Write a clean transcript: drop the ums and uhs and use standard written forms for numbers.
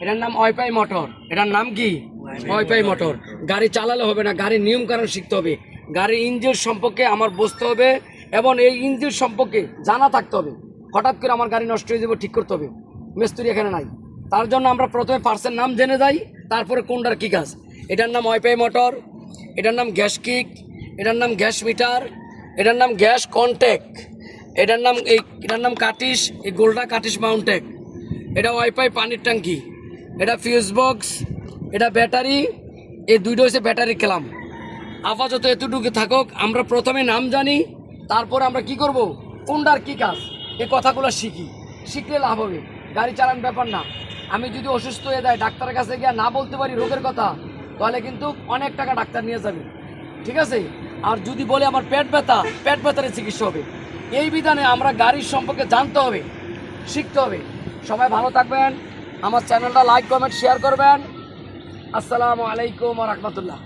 এটার নাম wifi motor. এটার নাম কি? Wifi motor. গাড়ি চালালে হবে না, গাড়ির নিয়ম কানুন শিখতে হবে, গাড়ির ইঞ্জিন সম্পর্কে আমার বুঝতে হবে এবং এই ইঞ্জিন সম্পর্কে জানা থাকতে হবে। হঠাৎ করে আমার গাড়ি নষ্ট হয়ে যাবে, ঠিক করতে হবে, মিস্ত্রি এখানে নাই। তার জন্য আমরা প্রথমে পার্সের নাম জেনে যাই, তারপরে কোনটার কী কাজ। এটার নাম ওয়াইফাই মোটর, এটার নাম গ্যাস কিক, এটার নাম গ্যাস মিটার, এটার নাম গ্যাস কন্ট্যাক্ট, এটার নাম কাটিস, এই গোল্ডা কাটিস মাউন্টেক। এটা ওয়াইফাই পানির ট্যাঙ্কি, এটা ফিউজ বক্স, এটা ব্যাটারি। এই দুইটা হচ্ছে ব্যাটারি ক্লাম। আপাতত এতটুকু থাকুক, আমরা প্রথমে নাম জানি, তারপরে আমরা কি করব, কোনটার কী কাজ, এই কথাগুলো শিখি। শিখলে লাভ হবে, গাড়ি চালান ব্যাপার না। আমি যদি অসুস্থ হয়ে যাই, ডাক্তারের কাছে গিয়ে না বলতে পারি রোগের কথা, তাহলে কিন্তু অনেক টাকা ডাক্তার নিয়ে যাবে, ঠিক আছে। আর যদি বলে আমার পেট ব্যথার চিকিৎসা হবে। এই বিধানে আমরা গাড়ির সম্পর্কে জানতে হবে, শিখতে হবে। সবাই ভালো থাকবেন, আমার চ্যানেলটা লাইক কমেন্ট শেয়ার করবেন। আসসালামু আলাইকুম ওয়া রাহমাতুল্লাহ।